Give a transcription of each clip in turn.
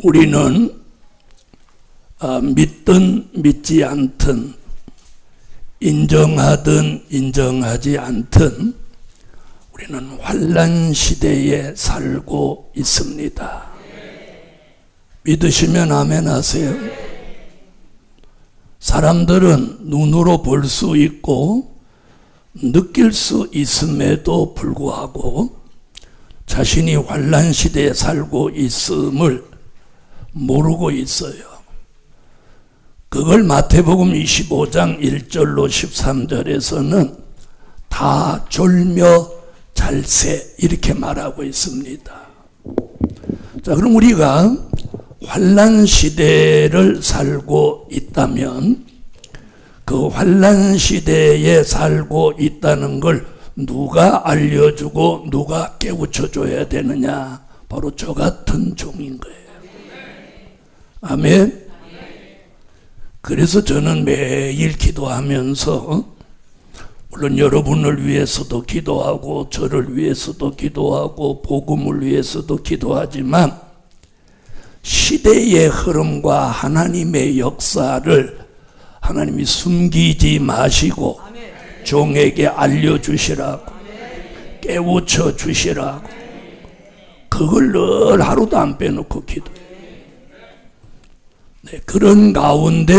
우리는 믿든 믿지 않든 인정하든 인정하지 않든 우리는 환난 시대에 살고 있습니다. 믿으시면 아멘 하세요. 사람들은 눈으로 볼 수 있고 느낄 수 있음에도 불구하고 자신이 환난 시대에 살고 있음을 모르고 있어요. 그걸 마태복음 25장 1절로 13절에서는 다 졸며 잘세 이렇게 말하고 있습니다. 자, 그럼 우리가 환난 시대를 살고 있다면 그 환난 시대에 살고 있다는 걸 누가 알려주고 누가 깨우쳐줘야 되느냐? 바로 저 같은 종인 거예요. 아멘. 그래서 저는 매일 기도하면서 물론 여러분을 위해서도 기도하고 저를 위해서도 기도하고 복음을 위해서도 기도하지만 시대의 흐름과 하나님의 역사를 하나님이 숨기지 마시고 종에게 알려주시라고 깨우쳐 주시라고 그걸 늘 하루도 안 빼놓고 기도해요. 네, 그런 가운데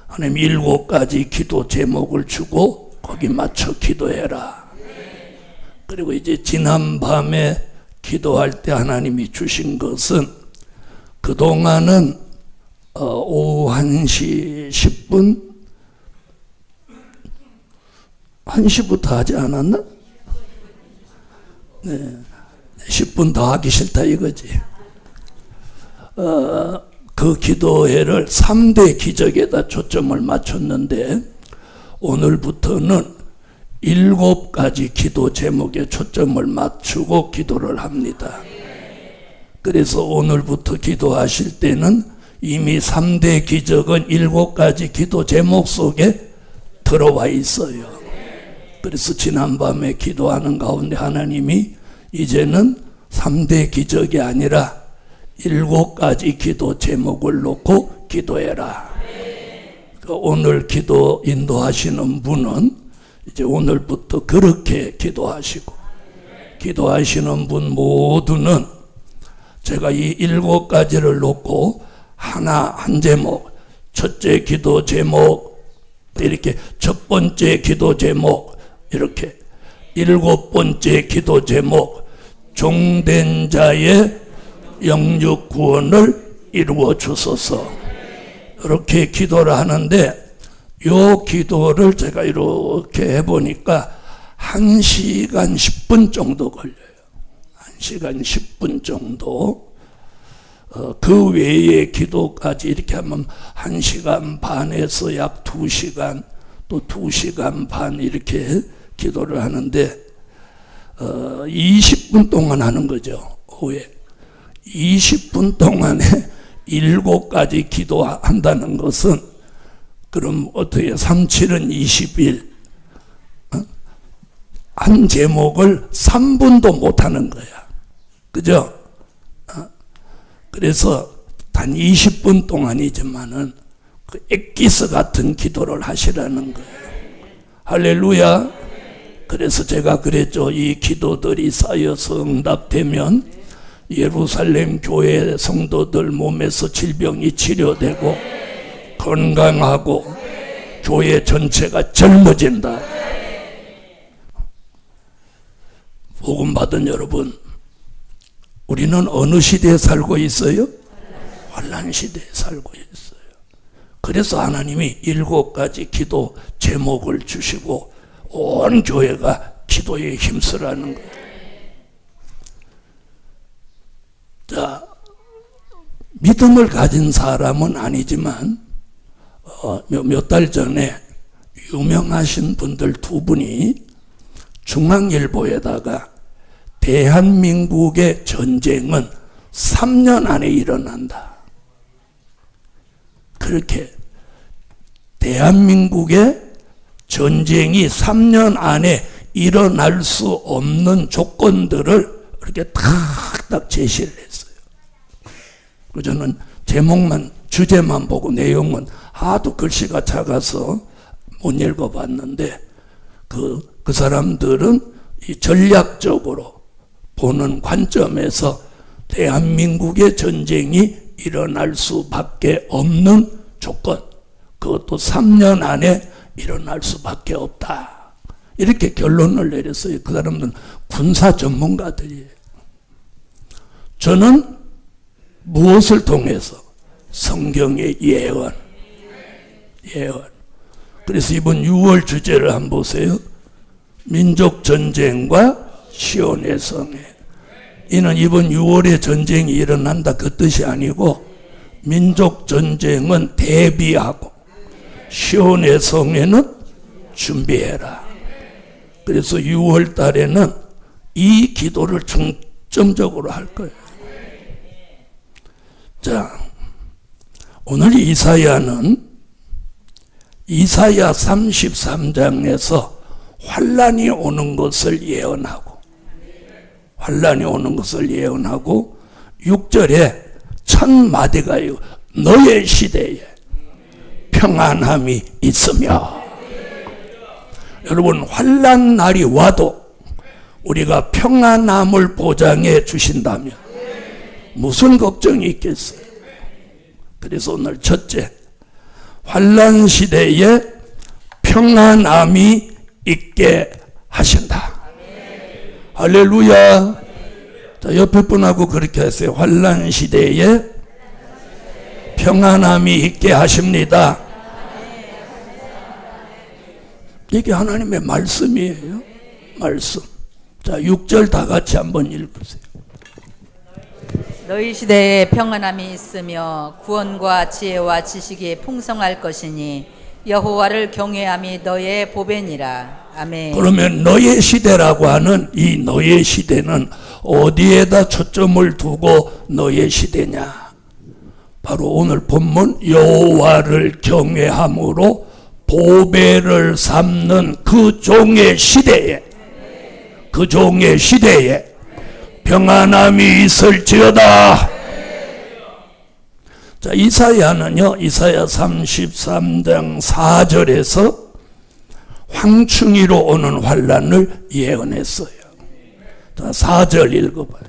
하나님 7가지 기도 제목을 주고 거기 맞춰 기도해라. 그리고 이제 지난 밤에 기도할 때 하나님이 주신 것은 그동안은 오후 1시 10분 1시부터 하지 않았나? 네, 10분 더 하기 싫다 이거지. 그 기도회를 3대 기적에다 초점을 맞췄는데 오늘부터는 7가지 기도 제목에 초점을 맞추고 기도를 합니다. 그래서 오늘부터 기도하실 때는 이미 3대 기적은 7가지 기도 제목 속에 들어와 있어요. 그래서 지난밤에 기도하는 가운데 하나님이 이제는 3대 기적이 아니라 7가지 기도 제목을 놓고 기도해라. 오늘 기도 인도하시는 분은 이제 오늘부터 그렇게 기도하시고 기도하시는 분 모두는 제가 이 7가지를 놓고 한 제목, 첫째 기도 제목, 이렇게 첫 번째 기도 제목, 이렇게 7번째 기도 제목, 종된 자의 영육 구원을 이루어 주소서. 이렇게 기도를 하는데 이 기도를 제가 이렇게 해보니까 1시간 10분 정도 걸려요. 1시간 10분 정도. 그 외의 기도까지 이렇게 하면 1시간 반에서 약 2시간 또 2시간 반 이렇게 기도를 하는데 20분 동안 하는 거죠. 오후에 20분 동안에 7가지 기도한다는 것은 그럼 어떻게 37은 20일 한 제목을 3분도 못하는 거야. 그죠? 그래서 단 20분 동안이지만은 그 엑기스 같은 기도를 하시라는 거예요. 할렐루야. 그래서 제가 그랬죠. 이 기도들이 쌓여서 응답되면 예루살렘 교회 성도들 몸에서 질병이 치료되고 건강하고 교회 전체가 젊어진다. 복음 받은 여러분, 우리는 어느 시대에 살고 있어요? 환난 시대에 살고 있어요. 그래서 하나님이 7가지 기도 제목을 주시고 온 교회가 기도에 힘쓰라는 거예요. 자, 믿음을 가진 사람은 아니지만 몇 달 전에 유명하신 분들 2분이 중앙일보에다가 대한민국의 전쟁은 3년 안에 일어난다. 그렇게 대한민국의 전쟁이 3년 안에 일어날 수 없는 조건들을 이렇게 탁탁 제시를 했어요. 저는 제목만, 주제만 보고 내용은 하도 글씨가 작아서 못 읽어봤는데 그 사람들은 이 전략적으로 보는 관점에서 대한민국의 전쟁이 일어날 수밖에 없는 조건, 그것도 3년 안에 일어날 수밖에 없다, 이렇게 결론을 내렸어요. 그 사람들은 군사 전문가들이에요. 저는 무엇을 통해서? 성경의 예언. 그래서 이번 6월 주제를 한번 보세요. 민족 전쟁과 시온의 성에. 이는 이번 6월에 전쟁이 일어난다 그 뜻이 아니고, 민족 전쟁은 대비하고 시온의 성에는 준비해라. 그래서 6월 달에는 이 기도를 중점적으로 할 거예요. 자, 오늘 이사야는 이사야 33장에서 환란이 오는 것을 예언하고, 6절에 첫 마디가요, 너의 시대에 평안함이 있으며. 여러분, 환란 날이 와도 우리가 평안함을 보장해 주신다면 무슨 걱정이 있겠어요? 그래서 오늘 첫째, 환란 시대에 평안함이 있게 하신다. 할렐루야. 자, 옆에 분하고 그렇게 하세요. 환란 시대에 평안함이 있게 하십니다. 이게 하나님의 말씀이에요. 말씀. 자, 6절 다 같이 한번 읽으세요. 너희 시대에 평안함이 있으며 구원과 지혜와 지식이 풍성할 것이니 여호와를 경외함이 너의 보배니라. 아멘. 그러면 너의 시대라고 하는 이 너의 시대는 어디에다 초점을 두고 너의 시대냐? 바로 오늘 본문 여호와를 경외함으로 보배를 삼는 그 종의 시대에, 평안함이 있을지어다. 자, 이사야는요, 이사야 33장 4절에서 황충이로 오는 환란을 예언했어요. 자, 4절 읽어봐요.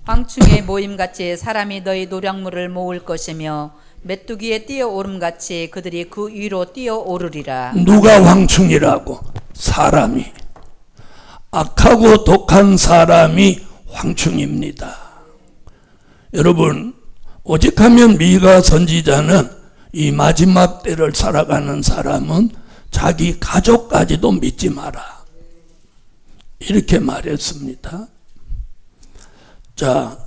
황충의 모임같이 사람이 너희 노량물을 모을 것이며 메뚜기의 뛰어오름같이 그들이 그 위로 뛰어오르리라. 누가 황충이라고? 사람이. 악하고 독한 사람이 황충입니다. 여러분, 오직하면 미가 선지자는 이 마지막 때를 살아가는 사람은 자기 가족까지도 믿지 마라, 이렇게 말했습니다. 자,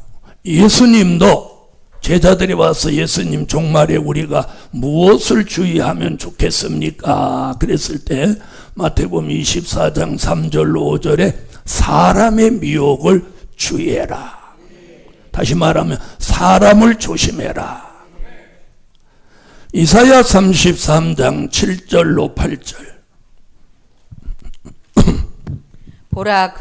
예수님도 제자들이 와서 예수님, 종말에 우리가 무엇을 주의하면 좋겠습니까? 그랬을 때 마태복음 24장 3절로 5절에 사람의 미혹을 주의해라. 다시 말하면 사람을 조심해라. 이사야 33장 7절로 8절. 보라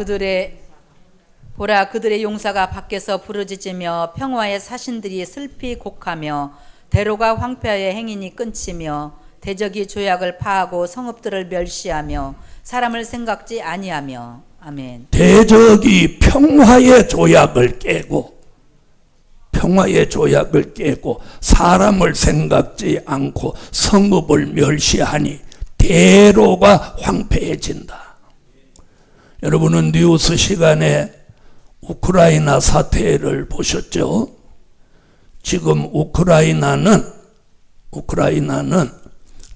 그들의 용사가 밖에서 부르짖으며 평화의 사신들이 슬피 곡하며 대로가 황폐하여 행인이 끊치며 대적이 조약을 파하고 성읍들을 멸시하며 사람을 생각지 아니하며. 아멘. 대적이 평화의 조약을 깨고 사람을 생각지 않고 성읍을 멸시하니 대로가 황폐해진다. 여러분은 뉴스 시간에 우크라이나 사태를 보셨죠? 지금 우크라이나는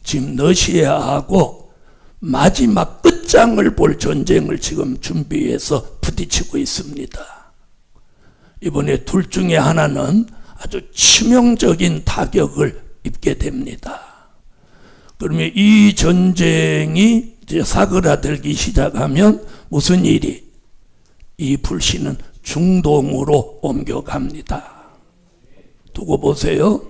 지금 러시아하고 마지막 끝장을 볼 전쟁을 지금 준비해서 부딪히고 있습니다. 이번에 둘 중에 하나는 아주 치명적인 타격을 입게 됩니다. 그러면 이 전쟁이 이제 사그라들기 시작하면 무슨 일이? 이 불씨는 중동으로 옮겨갑니다. 두고 보세요.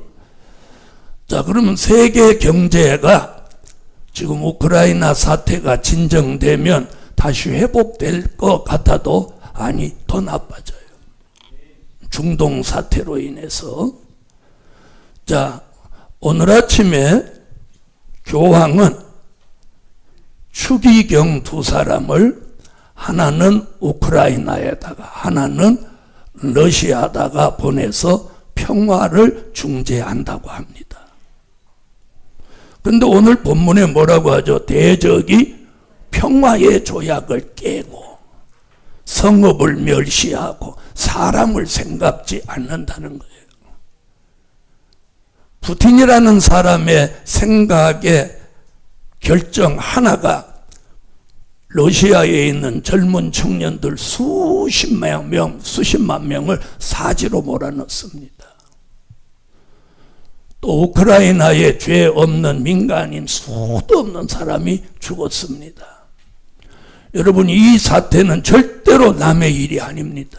자, 그러면 세계 경제가 지금 우크라이나 사태가 진정되면 다시 회복될 것 같아도 아니, 더 나빠져요. 중동 사태로 인해서. 자, 오늘 아침에 교황은 추기경 두 사람을 하나는 우크라이나에다가 하나는 러시아에다가 보내서 평화를 중재한다고 합니다. 그런데 오늘 본문에 뭐라고 하죠? 대적이 평화의 조약을 깨고 성읍을 멸시하고 사람을 생각지 않는다는 거예요. 푸틴이라는 사람의 생각의 결정 하나가 러시아에 있는 젊은 청년들 수십만 명을 사지로 몰아넣습니다. 또 우크라이나에 죄 없는 민간인 수도 없는 사람이 죽었습니다. 여러분, 이 사태는 절대로 남의 일이 아닙니다.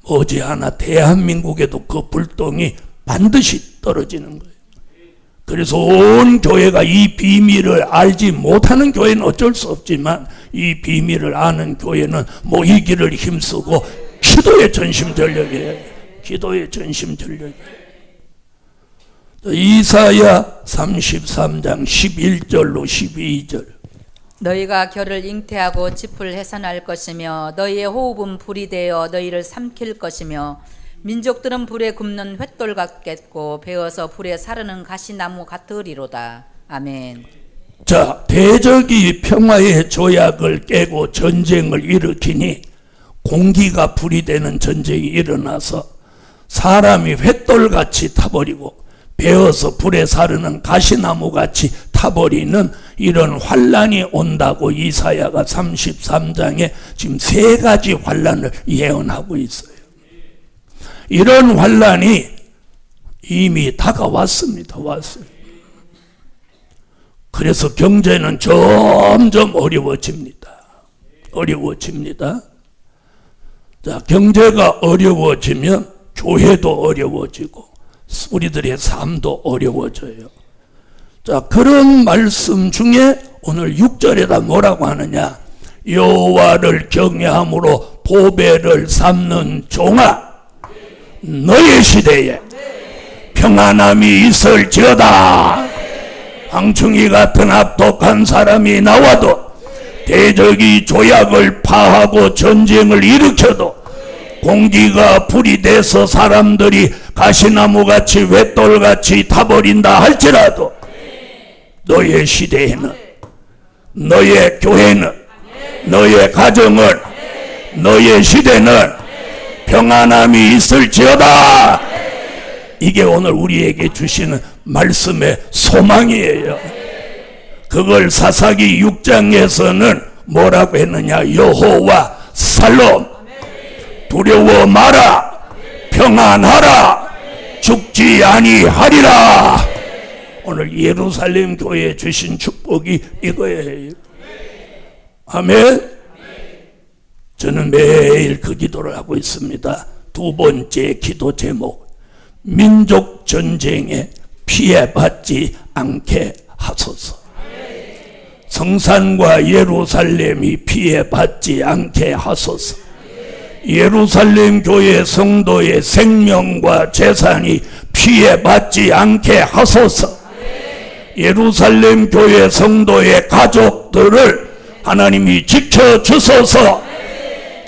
머지않아 대한민국에도 그 불똥이 반드시 떨어지는 거예요. 그래서 온 교회가 이 비밀을 알지 못하는 교회는 어쩔 수 없지만 이 비밀을 아는 교회는 모이기를 힘쓰고 기도에 전심전력이에요. 기도에 전심전력이에요. 이사야 33장 11절로 12절. 너희가 결을 잉태하고 짚을 해산할 것이며 너희의 호흡은 불이 되어 너희를 삼킬 것이며 민족들은 불에 굽는 횃돌 같겠고 베어서 불에 사르는 가시나무 같으리로다. 아멘. 자, 대적이 평화의 조약을 깨고 전쟁을 일으키니 공기가 불이 되는 전쟁이 일어나서 사람이 횃돌같이 타버리고 베어서 불에 사르는 가시나무같이 타버리는 이런 환란이 온다고 이사야가 33장에 지금 3가지 환란을 예언하고 있어요. 이런 환란이 이미 다가왔습니다. 왔어요. 그래서 경제는 점점 어려워집니다. 어려워집니다. 자, 경제가 어려워지면 교회도 어려워지고 우리들의 삶도 어려워져요. 자, 그런 말씀 중에 오늘 6절에다 뭐라고 하느냐? 여호와를 경외함으로 보배를 삼는 종아, 너의 시대에 평안함이 있을지어다. 황충이 같은 악독한 사람이 나와도 대적이 조약을 파하고 전쟁을 일으켜도 공기가 불이 돼서 사람들이 가시나무같이 횃돌같이 타버린다 할지라도 너의 시대에는, 너의 교회는, 너의 가정은, 너의 시대는 평안함이 있을지어다. 이게 오늘 우리에게 주시는 말씀의 소망이에요. 그걸 사사기 6장에서는 뭐라고 했느냐? 여호와 살롬, 두려워 마라, 평안하라, 죽지 아니하리라. 오늘 예루살렘 교회에 주신 축복이 이거예요. 아멘. 저는 매일 그 기도를 하고 있습니다. 2번째 기도 제목, 민족 전쟁에 피해받지 않게 하소서. 성산과 예루살렘이 피해받지 않게 하소서. 예루살렘 교회 성도의 생명과 재산이 피해받지 않게 하소서. 예루살렘 교회 성도의 가족들을 하나님이 지켜주소서.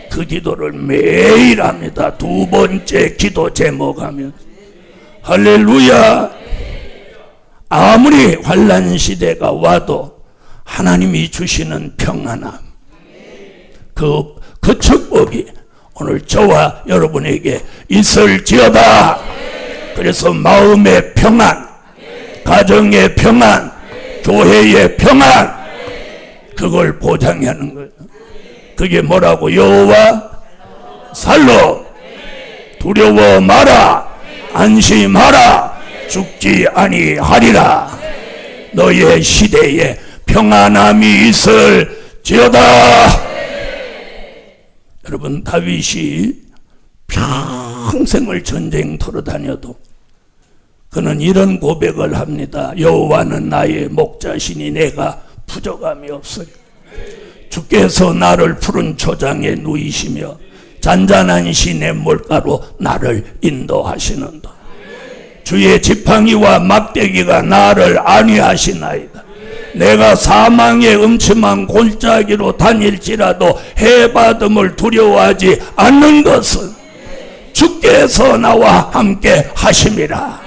그 기도를 매일 합니다. 2번째 기도 제목 하면 할렐루야. 아무리 환난 시대가 와도 하나님이 주시는 평안함, 그 축복이 오늘 저와 여러분에게 있을지어다. 그래서 마음의 평안, 가정의 평안, 교회의 평안, 그걸 보장하는 거예요. 그게 뭐라고? 여호와 살로, 두려워 마라, 안심하라, 죽지 아니하리라. 너의 시대에 평안함이 있을지어다. 여러분, 다윗이 평생을 전쟁터로 다녀도 그는 이런 고백을 합니다. 여호와는 나의 목자시니 내가 부족함이 없어요. 주께서 나를 푸른 초장에 누이시며 잔잔한 시냇 물가로 나를 인도하시는다. 주의 지팡이와 막대기가 나를 안위하시나이다. 내가 사망의 음침한 골짜기로 다닐지라도 해받음을 두려워하지 않는 것은 주께서 나와 함께 하심이라.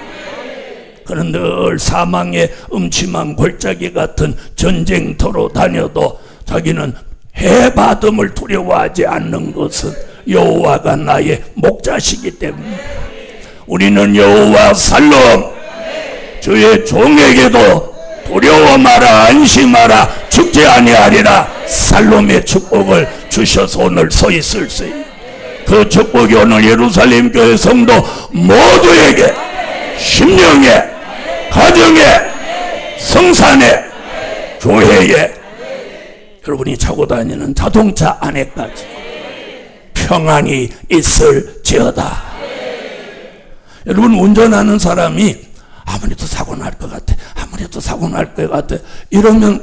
그는 늘 사망의 음침한 골짜기 같은 전쟁터로 다녀도 자기는 해받음을 두려워하지 않는 것은 여호와가 나의 목자시기 때문에. 우리는 여호와 살롬, 주의 종에게도 두려워 마라, 안심하라, 죽지 아니하리라 살롬의 축복을 주셔서 오늘 서 있을 수 있는 그 축복이 오늘 예루살렘 교회 성도 모두에게 심령에, 가정에, 성산에, 교회에, 여러분이 타고 다니는 자동차 안에까지 평안이 있을지어다. 여러분, 운전하는 사람이 아무래도 사고 날 것 같아, 아무래도 사고 날 것 같아, 이러면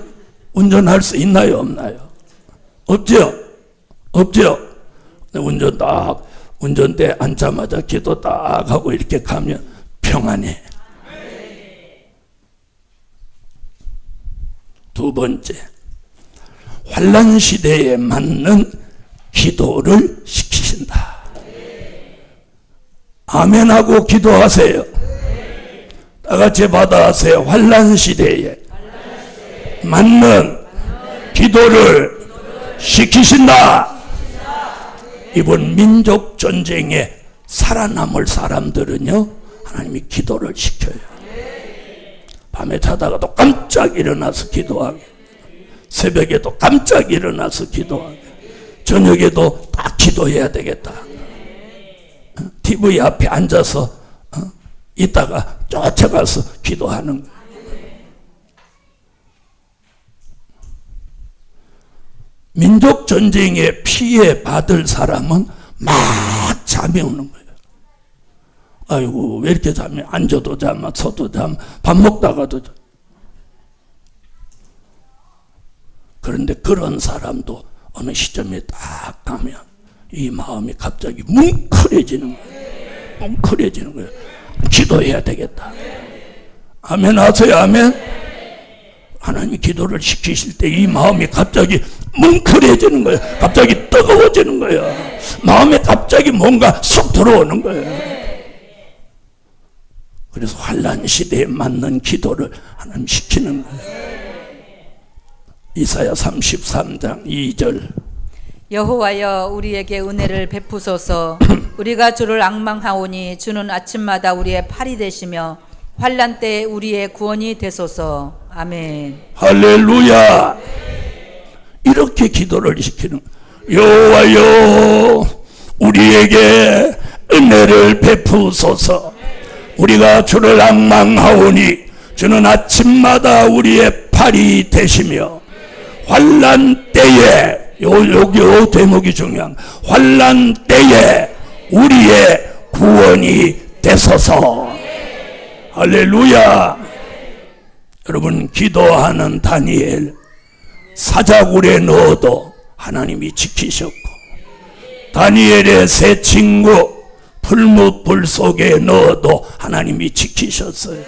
운전할 수 있나요, 없나요? 없죠? 없죠? 운전대 앉자마자 기도 딱 하고 이렇게 가면 평안해. 두 번째, 환난 시대에 맞는 기도를 시키신다. 아멘하고 기도하세요. 다 같이 받아하세요. 환난 시대에 맞는 기도를 시키신다. 이번 민족 전쟁에 살아남을 사람들은요, 하나님이 기도를 시켜요. 밤에 자다가도 깜짝 일어나서 기도하게, 새벽에도 깜짝 일어나서 기도하게, 저녁에도 딱 기도해야 되겠다. TV 앞에 앉아서 있다가 쫓아가서 기도하는 거예요. 민족 전쟁에 피해 받을 사람은 막 잠이 오는 거예요. 아이고, 왜 이렇게 잠이, 앉아도 잠, 서도 잠, 밥 먹다가도 잠. 그런데 그런 사람도 어느 시점에 딱 가면 이 마음이 갑자기 뭉클해지는 거예요. 뭉클해지는 거예요. 기도해야 되겠다. 아멘 하세요. 아멘. 하나님이 기도를 시키실 때 이 마음이 갑자기 뭉클해지는 거예요. 갑자기 뜨거워지는 거예요. 마음에 갑자기 뭔가 쏙 들어오는 거예요. 그래서 환난 시대에 맞는 기도를 하나님 시키는 거예요. 이사야 33장 2절. 여호와여, 우리에게 은혜를 베푸소서. 우리가 주를 앙망하오니 주는 아침마다 우리의 팔이 되시며 환난 때에 우리의 구원이 되소서. 아멘. 할렐루야. 이렇게 기도를 시키는, 여호와여 우리에게 은혜를 베푸소서. 우리가 주를 앙망하오니 주는 아침마다 우리의 팔이 되시며 환난 때에, 요 대목이 중요한, 환난 때에 우리의 구원이 되소서. 할렐루야. 여러분, 기도하는 다니엘 사자굴에 넣어도 하나님이 지키셨고, 다니엘의 세 친구 풀무불 속에 넣어도 하나님이 지키셨어요.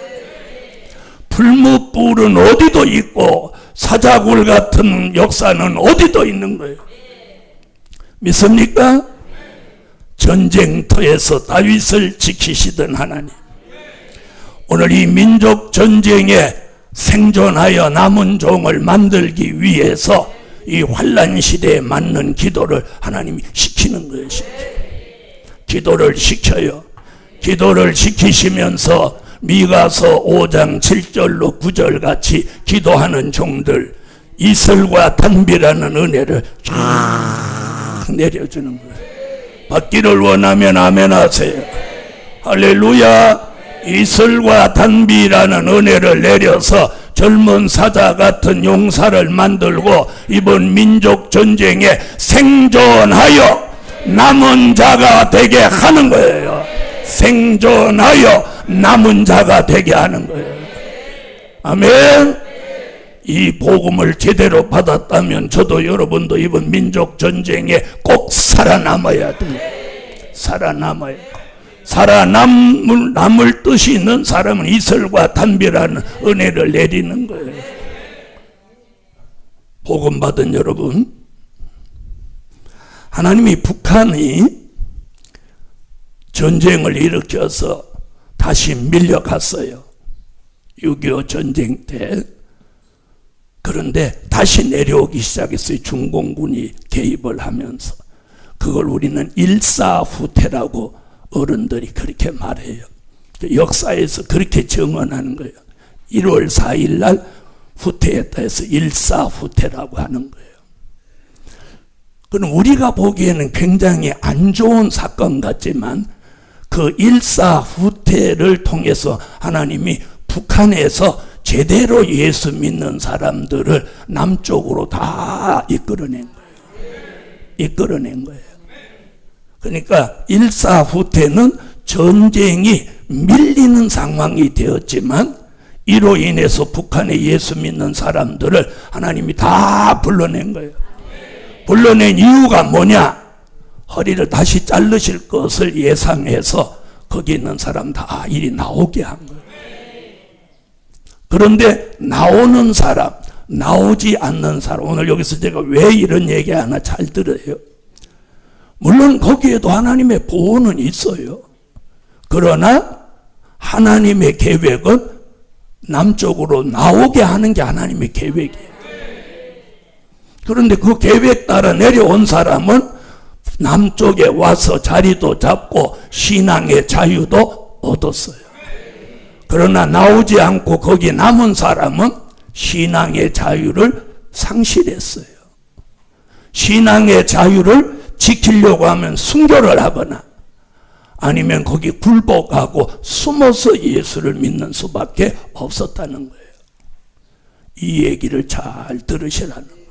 풀무불은 어디도 있고 사자굴 같은 역사는 어디도 있는 거예요. 믿습니까? 전쟁터에서 다윗을 지키시던 하나님, 오늘 이 민족 전쟁에 생존하여 남은 종을 만들기 위해서 이 환난 시대에 맞는 기도를 하나님이 시키는 거예요. 기도를 시켜요. 기도를 시키시면서 미가서 5장 7절로 9절 같이 기도하는 종들, 이슬과 단비라는 은혜를 쫙 내려주는 거예요. 받기를 원하면 아멘 하세요. 할렐루야. 이슬과 단비라는 은혜를 내려서 젊은 사자 같은 용사를 만들고 이번 민족 전쟁에 생존하여 남은 자가 되게 하는 거예요. 생존하여 남은 자가 되게 하는 거예요. 아멘. 이 복음을 제대로 받았다면 저도 여러분도 이번 민족 전쟁에 꼭 살아남아야 돼요. 살아남아야 돼요. 살아남을 뜻이 있는 사람은 이슬과 담비라는 은혜를 내리는 거예요. 복음 받은 여러분, 하나님이 북한이 전쟁을 일으켜서 다시 밀려갔어요. 6.25 전쟁 때. 그런데 다시 내려오기 시작했어요. 중공군이 개입을 하면서. 그걸 우리는 일사후퇴라고 어른들이 그렇게 말해요. 역사에서 그렇게 증언하는 거예요. 1월 4일 날 후퇴했다 해서 일사후퇴라고 하는 거예요. 그럼 우리가 보기에는 굉장히 안 좋은 사건 같지만 그 일사후퇴를 통해서 하나님이 북한에서 제대로 예수 믿는 사람들을 남쪽으로 다 이끌어낸 거예요. 이끌어낸 거예요. 그러니까 일사후퇴는 전쟁이 밀리는 상황이 되었지만 이로 인해서 북한에 예수 믿는 사람들을 하나님이 다 불러낸 거예요. 불러낸 이유가 뭐냐? 허리를 다시 자르실 것을 예상해서 거기 있는 사람 다 이리 나오게 한 거예요. 그런데 나오는 사람, 나오지 않는 사람, 오늘 여기서 제가 왜 이런 얘기 하나 잘 들어요. 물론 거기에도 하나님의 보호는 있어요. 그러나 하나님의 계획은 남쪽으로 나오게 하는 게 하나님의 계획이에요. 그런데 그 계획 따라 내려온 사람은 남쪽에 와서 자리도 잡고 신앙의 자유도 얻었어요. 그러나 나오지 않고 거기 남은 사람은 신앙의 자유를 상실했어요. 신앙의 자유를 지키려고 하면 순교를 하거나 아니면 거기 굴복하고 숨어서 예수를 믿는 수밖에 없었다는 거예요. 이 얘기를 잘 들으시라는 거예요.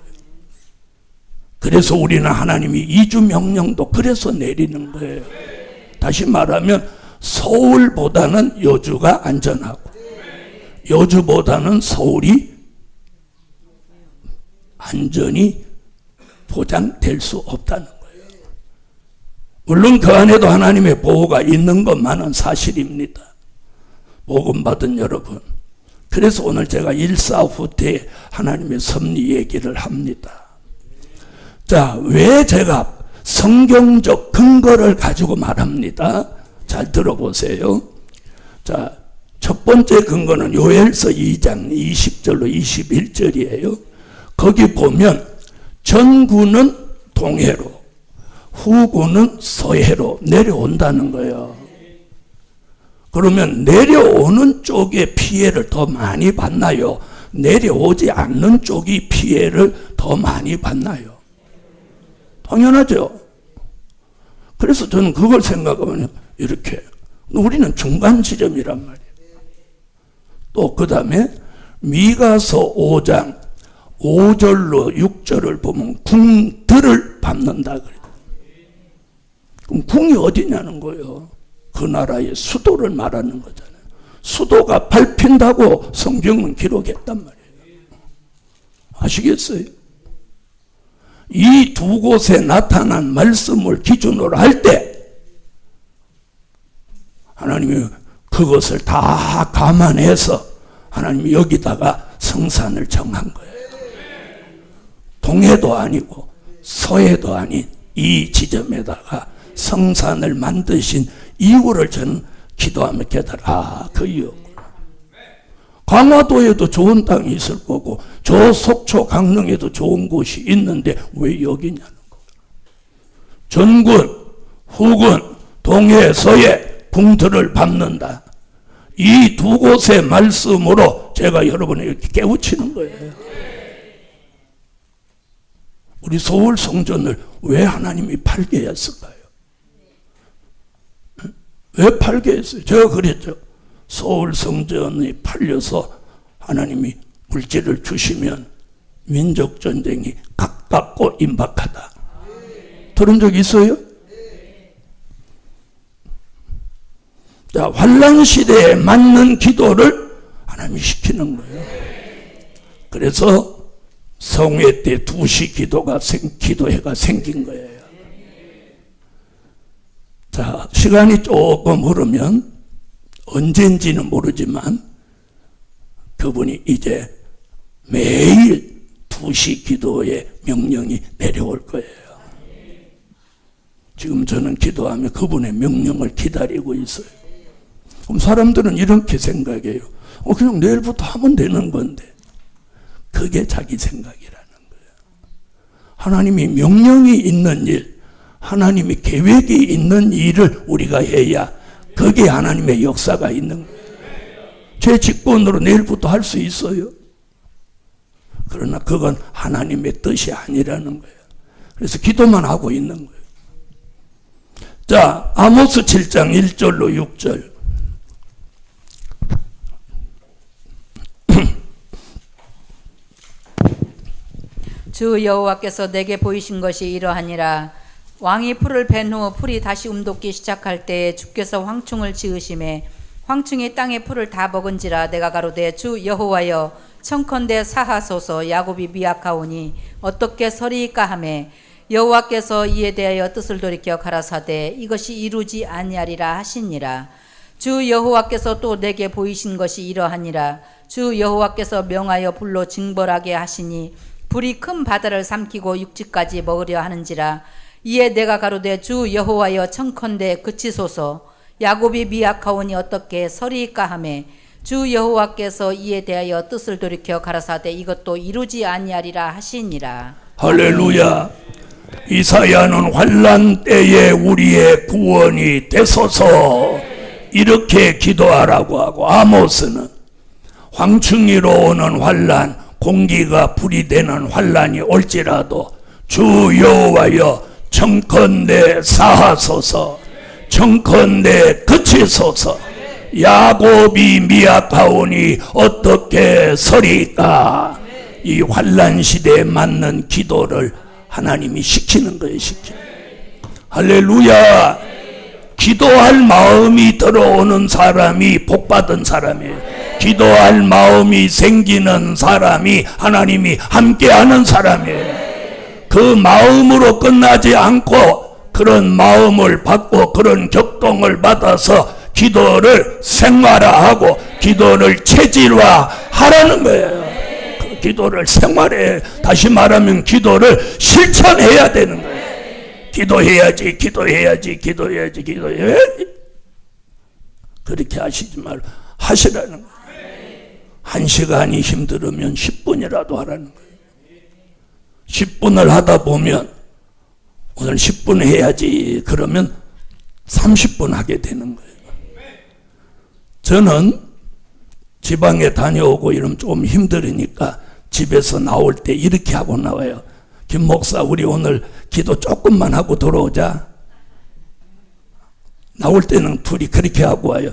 그래서 우리는 하나님이 이주 명령도 그래서 내리는 거예요. 다시 말하면 서울보다는 여주가 안전하고 여주보다는 서울이 안전이 보장될 수 없다는 거예요. 물론 그 안에도 하나님의 보호가 있는 것만은 사실입니다. 복음 받은 여러분. 그래서 오늘 제가 일사후퇴 하나님의 섭리 얘기를 합니다. 자, 왜 제가 성경적 근거를 가지고 말합니다. 잘 들어보세요. 자, 첫 번째 근거는 요엘서 2장 20절로 21절이에요. 거기 보면 전구는 동해로 후구는 서해로 내려온다는 거예요. 그러면 내려오는 쪽에 피해를 더 많이 받나요? 내려오지 않는 쪽이 피해를 더 많이 받나요? 당연하죠. 그래서 저는 그걸 생각하면 이렇게 우리는 중간 지점이란 말이에요. 또 그 다음에 미가서 5장 5절로 6절을 보면 궁들을 밟는다 그래요. 그럼 궁이 어디냐는 거예요. 그 나라의 수도를 말하는 거잖아요. 수도가 밟힌다고 성경은 기록했단 말이에요. 아시겠어요? 이 두 곳에 나타난 말씀을 기준으로 할 때 하나님이 그것을 다 감안해서 하나님이 여기다가 성산을 정한 거예요. 동해도 아니고 서해도 아닌 이 지점에다가 성산을 만드신 이유를 저는 기도하며 깨달아, 그 이유구나. 강화도에도 좋은 땅이 있을 거고 저 속초 강릉에도 좋은 곳이 있는데 왜 여기냐는 거예요. 전군, 후군, 동해, 서해 궁들을 밟는다. 이 두 곳의 말씀으로 제가 여러분에게 깨우치는 거예요. 우리 서울 성전을 왜 하나님이 팔게 했을까요? 왜 팔게 했어요? 제가 그랬죠. 서울 성전이 팔려서 하나님이 물질을 주시면 민족전쟁이 가깝고 임박하다. 들은 적 있어요? 자, 환난 시대에 맞는 기도를 하나님이 시키는 거예요. 그래서 성회 때 2시 기도회가 생긴 거예요. 자, 시간이 조금 흐르면 언젠지는 모르지만 그분이 이제 매일 2시 기도의 명령이 내려올 거예요. 지금 저는 기도하며 그분의 명령을 기다리고 있어요. 그럼 사람들은 이렇게 생각해요. 그냥 내일부터 하면 되는 건데. 그게 자기 생각이라는 거예요. 하나님이 명령이 있는 일, 하나님이 계획이 있는 일을 우리가 해야 그게 하나님의 역사가 있는 거예요. 제 직권으로 내일부터 할 수 있어요. 그러나 그건 하나님의 뜻이 아니라는 거예요. 그래서 기도만 하고 있는 거예요. 자, 아모스 7장 1절로 6절. 주 여호와께서 내게 보이신 것이 이러하니라. 왕이 풀을 벤 후 풀이 다시 움돋기 시작할 때에 주께서 황충을 지으심에 황충이 땅의 풀을 다 먹은지라. 내가 가로되 주 여호와여 청컨대 사하소서. 야곱이 미약하오니 어떻게 서리이까 하매 여호와께서 이에 대하여 뜻을 돌이켜 가라사대 이것이 이루지 아니하리라 하시니라. 주 여호와께서 또 내게 보이신 것이 이러하니라. 주 여호와께서 명하여 불로 징벌하게 하시니 불이 큰 바다를 삼키고 육지까지 먹으려 하는지라. 이에 내가 가로되 주 여호와여 청컨대 그치소서. 야곱이 미약하오니 어떻게 서리이까 하매 주 여호와께서 이에 대하여 뜻을 돌이켜 가라사대 이것도 이루지 아니하리라 하시니라. 할렐루야. 이사야는 환난 때에 우리의 구원이 되소서 이렇게 기도하라고 하고, 아모스는 황충이로 오는 환난, 공기가 불이 되는 환난이 올지라도 주 여호와여 청컨대 사하소서. 청컨대 그치소서. 야곱이 미약하오니 어떻게 서리까. 이 환난 시대에 맞는 기도를 하나님이 시키는 거예요. 할렐루야. 기도할 마음이 들어오는 사람이 복받은 사람이에요. 기도할 마음이 생기는 사람이 하나님이 함께하는 사람이에요. 그 마음으로 끝나지 않고 그런 마음을 받고 그런 격동을 받아서 기도를 생활화하고 기도를 체질화하라는 거예요. 그 기도를 생활해, 다시 말하면 기도를 실천해야 되는 거예요. 기도해야지, 기도해야지, 기도해야지, 기도해야지. 그렇게 하시지 말고 하시라는 거예요. 1시간이 힘들으면 10분이라도 하라는 거예요. 10분을 하다 보면 오늘 10분 해야지 그러면 30분 하게 되는 거예요. 저는 지방에 다녀오고 이러면 좀 힘들으니까 집에서 나올 때 이렇게 하고 나와요. 김 목사, 우리 오늘 기도 조금만 하고 들어오자. 나올 때는 둘이 그렇게 하고 와요.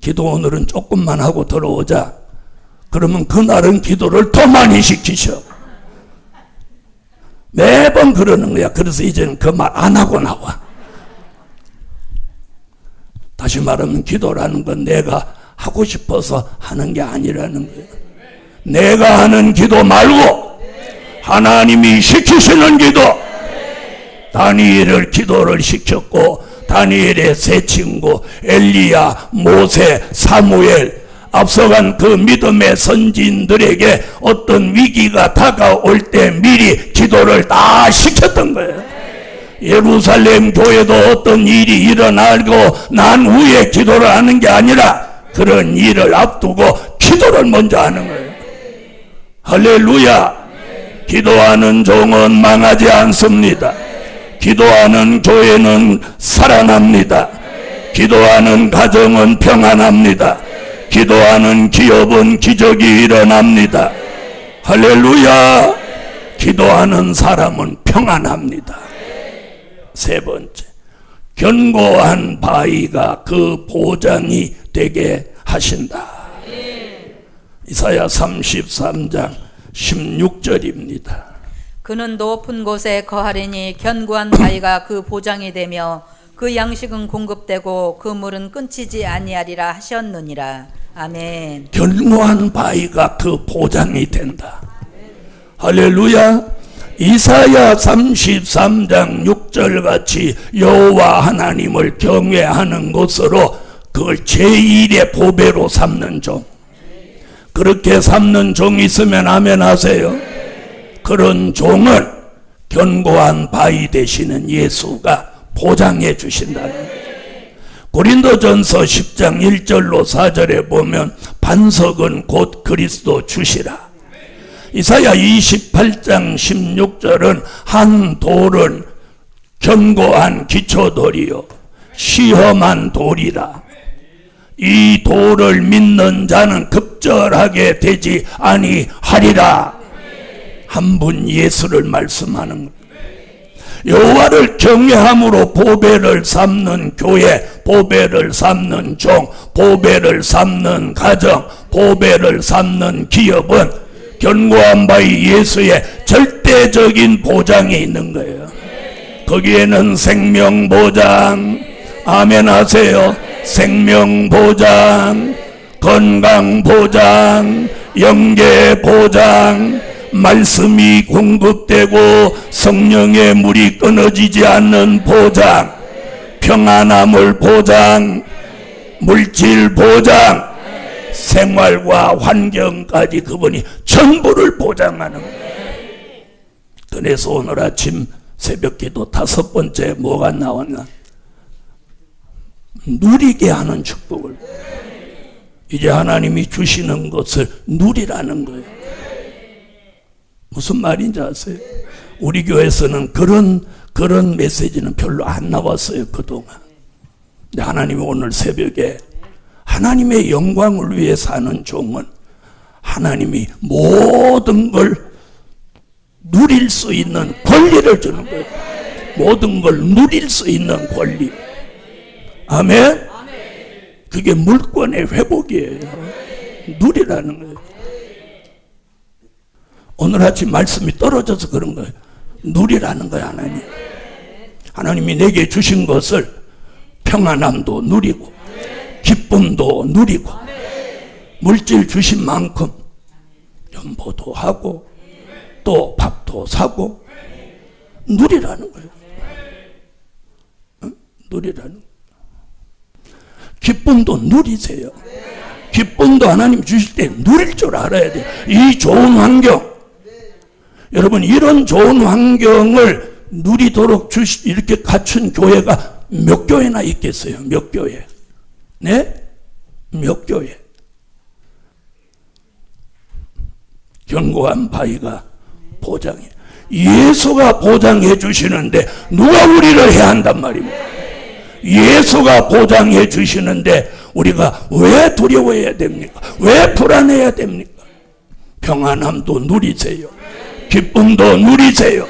기도 오늘은 조금만 하고 들어오자. 그러면 그날은 기도를 더 많이 시키셔. 매번 그러는 거야. 그래서 이제는 그 말 안 하고 나와. 다시 말하면 기도라는 건 내가 하고 싶어서 하는 게 아니라는 거예요. 내가 하는 기도 말고 하나님이 시키시는 기도. 다니엘을 기도를 시켰고 다니엘의 세 친구 엘리야, 모세, 사무엘, 앞서간 그 믿음의 선진들에게 어떤 위기가 다가올 때 미리 기도를 다 시켰던 거예요. 예루살렘 교회도 어떤 일이 일어나고 난 후에 기도를 하는 게 아니라 그런 일을 앞두고 기도를 먼저 하는 거예요. 할렐루야. 기도하는 종은 망하지 않습니다. 기도하는 교회는 살아납니다. 기도하는 가정은 평안합니다. 기도하는 기업은 기적이 일어납니다. 할렐루야. 기도하는 사람은 평안합니다. 세 번째, 견고한 바위가 그 보장이 되게 하신다. 이사야 33장 16절입니다. 그는 높은 곳에 거하리니 견고한 바위가 그 보장이 되며 그 양식은 공급되고 그 물은 끊치지 아니하리라 하셨느니라. 아멘. 견고한 바위가 그 보장이 된다. 할렐루야. 이사야 33장 6절 같이 여호와 하나님을 경외하는 것으로 그걸 제1의 보배로 삼는 종, 그렇게 삼는 종이 있으면 아멘 하세요. 그런 종을 견고한 바위 되시는 예수가 보장해 주신다는 거예요. 고린도전서 10장 1절로 4절에 보면 반석은 곧 그리스도 주시라. 이사야 28장 16절은 한 돌은 견고한 기초돌이요 시험한 돌이라. 이 돌을 믿는 자는 급절하게 되지 아니하리라. 한 분 예수를 말씀하는 것. 여호와를 경외함으로 보배를 삼는 교회, 보배를 삼는 종, 보배를 삼는 가정, 보배를 삼는 기업은 견고한 바위 예수의 절대적인 보장이 있는 거예요. 거기에는 생명보장, 아멘 하세요. 생명보장, 건강보장, 영계보장, 말씀이 공급되고 성령의 물이 끊어지지 않는 보장, 평안함을 보장, 물질 보장, 생활과 환경까지 그분이 전부를 보장하는 거예요. 그래서 오늘 아침 새벽기도 5번째 뭐가 나왔나? 누리게 하는 축복을. 이제 하나님이 주시는 것을 누리라는 거예요. 무슨 말인지 아세요? 우리 교회에서는 그런 메시지는 별로 안 나왔어요, 그동안. 근데 하나님이 오늘 새벽에 하나님의 영광을 위해 사는 종은 하나님이 모든 걸 누릴 수 있는 권리를 주는 거예요. 모든 걸 누릴 수 있는 권리. 아멘? 그게 물권의 회복이에요. 누리라는 거예요. 오늘 아침 말씀이 떨어져서 그런 거예요. 누리라는 거예요, 하나님. 하나님이 내게 주신 것을 평안함도 누리고 기쁨도 누리고 물질 주신 만큼 연보도 하고 또 밥도 사고 누리라는 거예요. 누리라는 거예요. 기쁨도 누리세요. 기쁨도 하나님 주실 때 누릴 줄 알아야 돼요. 이 좋은 환경, 여러분 이런 좋은 환경을 누리도록 이렇게 갖춘 교회가 몇 교회나 있겠어요? 몇 교회? 네? 몇 교회? 견고한 바위가 보장해. 예수가 보장해 주시는데 누가 우리를 해야 한단 말입니다. 예수가 보장해 주시는데 우리가 왜 두려워해야 됩니까? 왜 불안해야 됩니까? 평안함도 누리세요. 기쁨도 누리세요.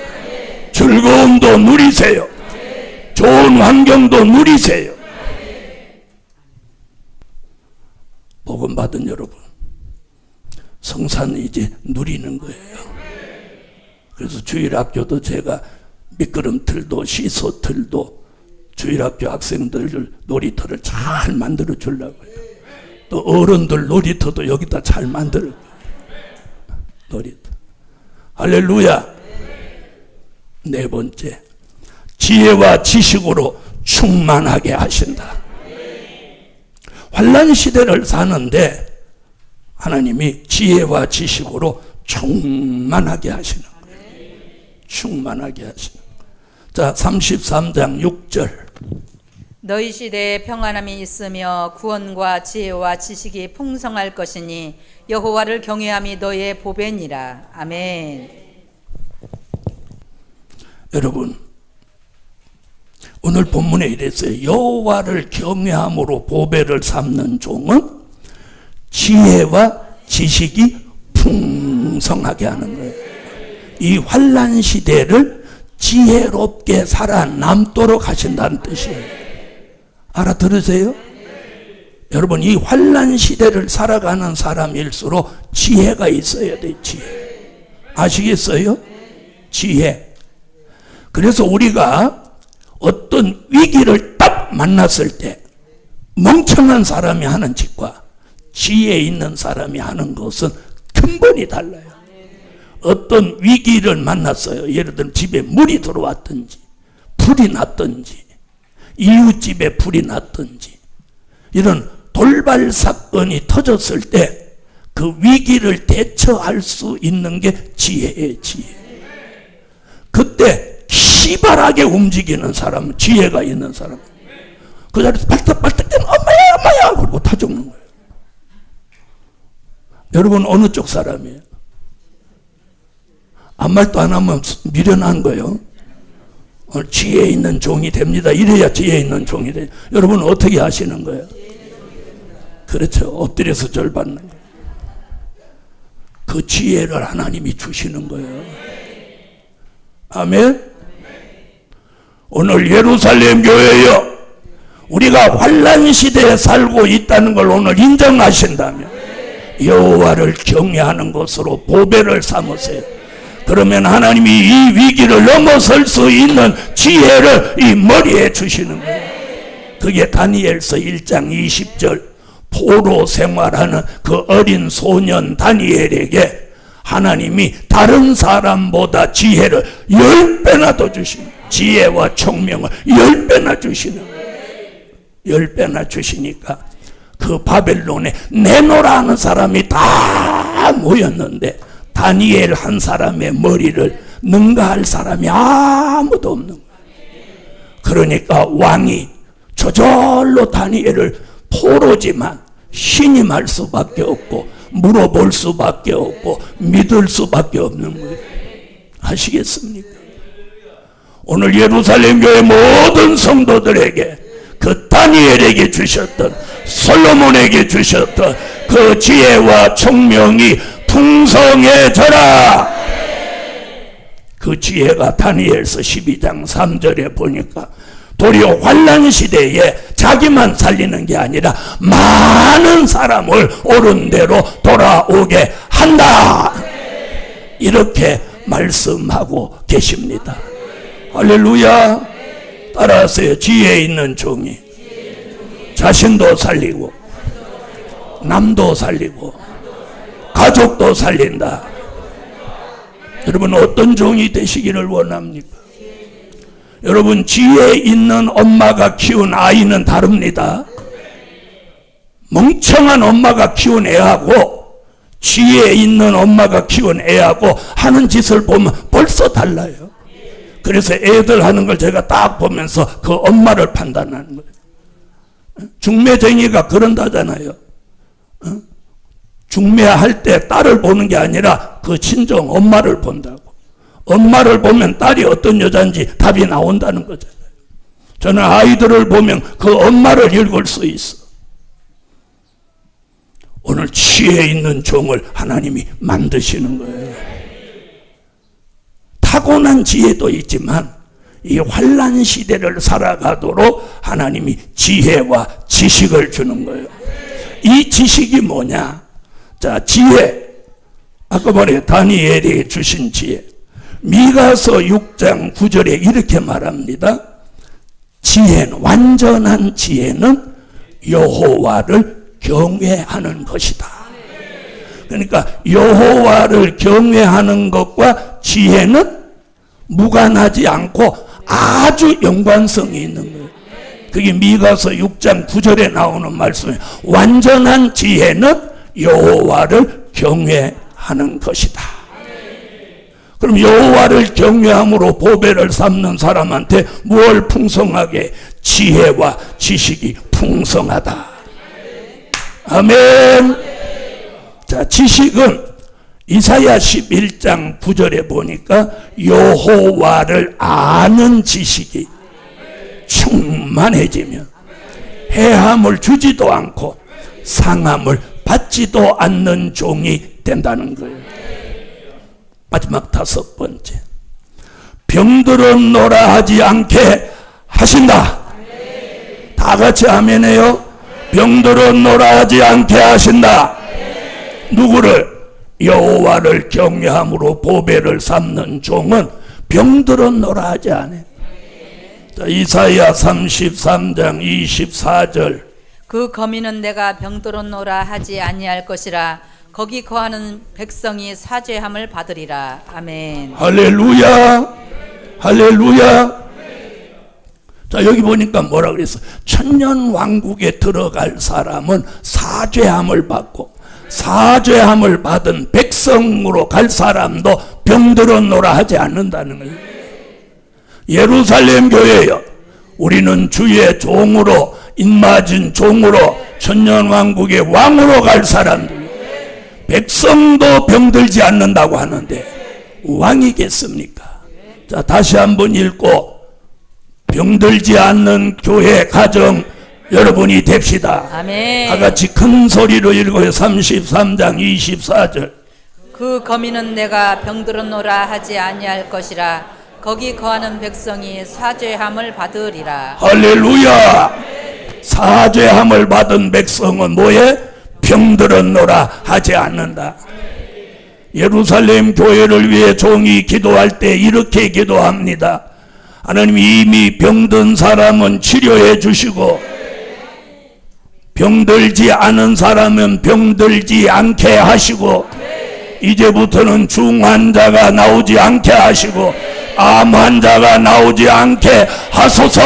즐거움도 누리세요. 좋은 환경도 누리세요. 복음 받은 여러분, 성산은 이제 누리는 거예요. 그래서 주일학교도 제가 미끄럼틀도 시소틀도 주일학교 학생들 놀이터를 잘 만들어 주려고요. 또 어른들 놀이터도 여기다 잘 만들어. 놀이터. 할렐루야. 네 번째, 지혜와 지식으로 충만하게 하신다. 환난 시대를 사는데 하나님이 지혜와 지식으로 충만하게 하시는 거예요. 충만하게 하시는 거예요. 자, 33장 6절. 너희 시대에 평안함이 있으며 구원과 지혜와 지식이 풍성할 것이니 여호와를 경외함이 너희의 보배니라. 아멘. 여러분, 오늘 본문에 이랬어요. 여호와를 경외함으로 보배를 삼는 종은 지혜와 지식이 풍성하게 하는 거예요. 이 환난 시대를 지혜롭게 살아남도록 하신다는 뜻이에요. 알아들으세요? 여러분, 이 환난 시대를 살아가는 사람일수록 지혜가 있어야 돼. 지혜. 아시겠어요? 지혜. 그래서 우리가 어떤 위기를 딱 만났을 때 멍청한 사람이 하는 짓과 지혜 있는 사람이 하는 것은 근본이 달라요. 어떤 위기를 만났어요. 예를 들면 집에 물이 들어왔든지 불이 났든지 이웃집에 불이 났든지 이런 돌발 사건이 터졌을 때 그 위기를 대처할 수 있는 게 지혜예요. 지혜. 그때 기발하게 움직이는 사람은 지혜가 있는 사람. 그 자리에서 발떡발떡 뛰는 엄마야 그러고 다 죽는 거예요. 여러분 어느 쪽 사람이에요? 아무 말도 안 하면 미련한 거예요. 지혜 있는 종이 됩니다. 이래야 지혜 있는 종이 돼요. 여러분 어떻게 하시는 거예요? 그렇죠. 엎드려서 절 받는 거예요. 그 지혜를 하나님이 주시는 거예요. 아멘. 오늘 예루살렘 교회여, 우리가 환난 시대에 살고 있다는 걸 오늘 인정하신다면 여호와를 경외하는 것으로 보배를 삼으세요. 그러면 하나님이 이 위기를 넘어설 수 있는 지혜를 이 머리에 주시는 거예요. 그게 다니엘서 1장 20절 포로 생활하는 그 어린 소년 다니엘에게 하나님이 다른 사람보다 지혜를 10배나 더 주시는, 지혜와 총명을 10배나 주시는 거예요. 10배나 주시니까 그 바벨론에 내노라 하는 사람이 다 모였는데 다니엘 한 사람의 머리를 능가할 사람이 아무도 없는 거예요. 그러니까 왕이 저절로 다니엘을 포로지만 신임할 수밖에 없고 물어볼 수밖에 없고 믿을 수밖에 없는 거예요. 아시겠습니까? 오늘 예루살렘 교회 모든 성도들에게 그 다니엘에게 주셨던, 솔로몬에게 주셨던 그 지혜와 총명이 풍성해져라. 그 지혜가 다니엘서 12장 3절에 보니까 도리어 환난 시대에 자기만 살리는 게 아니라 많은 사람을 옳은 대로 돌아오게 한다. 이렇게 말씀하고 계십니다. 할렐루야. 따라하세요. 지혜 있는 종이 자신도 살리고 남도 살리고 가족도 살린다. 여러분 어떤 종이 되시기를 원합니까? 여러분 지혜 있는 엄마가 키운 아이는 다릅니다. 멍청한 엄마가 키운 애하고 지혜 있는 엄마가 키운 애하고 하는 짓을 보면 벌써 달라요. 그래서 애들 하는 걸 제가 딱 보면서 그 엄마를 판단하는 거예요. 중매쟁이가 그런다잖아요. 중매할 때 딸을 보는 게 아니라 그 친정 엄마를 본다고. 엄마를 보면 딸이 어떤 여자인지 답이 나온다는 거잖아요. 저는 아이들을 보면 그 엄마를 읽을 수 있어. 오늘 지혜 있는 종을 하나님이 만드시는 거예요. 타고난 지혜도 있지만 이 환난 시대를 살아가도록 하나님이 지혜와 지식을 주는 거예요. 이 지식이 뭐냐? 자, 지혜. 아까 말해 다니엘이 주신 지혜. 미가서 6장 9절에 이렇게 말합니다. 지혜는, 완전한 지혜는 여호와를 경외하는 것이다. 그러니까 여호와를 경외하는 것과 지혜는 무관하지 않고 아주 연관성이 있는 거예요. 그게 미가서 6장 9절에 나오는 말씀이에요. 완전한 지혜는 여호와를 경외하는 것이다. 그럼 여호와를 경외함으로 보배를 삼는 사람한테 무엇을 풍성하게? 지혜와 지식이 풍성하다. 아멘. 자, 지식은 이사야 11장 9절에 보니까 여호와를 아는 지식이 충만해지면 해함을 주지도 않고 상함을 받지도 않는 종이 된다는 거예요. 마지막 5번째, 병들은 노라 하지 않게 하신다. 다 같이 아멘해요. 병들은 노라 하지 않게 하신다. 누구를? 여호와를 경외함으로 보배를 삼는 종은 병들은 노라 하지 않아요. 자, 이사야 33장 24절. 그 거민은 내가 병들었노라 하지 아니할 것이라. 거기 거하는 백성이 사죄함을 받으리라. 아멘. 할렐루야, 할렐루야. 자, 여기 보니까 뭐라 그랬어? 천년 왕국에 들어갈 사람은 사죄함을 받고, 사죄함을 받은 백성으로 갈 사람도 병들었노라 하지 않는다는 거예요. 예루살렘 교회여, 우리는 주의 종으로, 입맞은 종으로 천년 왕국의 왕으로 갈 사람들, 백성도 병들지 않는다고 하는데 왕이겠습니까? 자, 다시 한번 읽고, 병들지 않는 교회 가정 여러분이 됩시다. 아멘. 다 같이 큰 소리로 읽어요. 33장 24절. 그 거민은 내가 병들었노라 하지 아니할 것이라. 거기 거하는 백성이 사죄함을 받으리라. 할렐루야. 사죄함을 받은 백성은 뭐에? 병들었노라 하지 않는다. 예루살렘 교회를 위해 종이 기도할 때 이렇게 기도합니다. 하나님, 이미 병든 사람은 치료해 주시고 병들지 않은 사람은 병들지 않게 하시고 이제부터는 중환자가 나오지 않게 하시고 암 환자가 나오지 않게 하소서.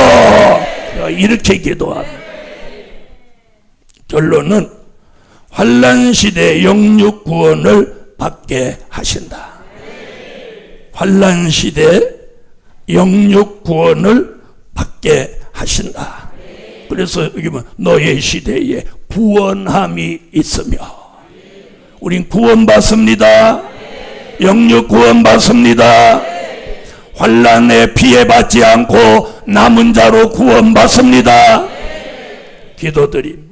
이렇게 기도합니다. 결론은 환난시대 영육 구원을 받게 하신다. 환난시대 영육 구원을 받게 하신다. 그래서 여기 보면 너의 시대에 구원함이 있으며, 우린 구원받습니다. 영육 구원받습니다. 환난에 피해받지 않고 남은 자로 구원받습니다. 기도드립니다.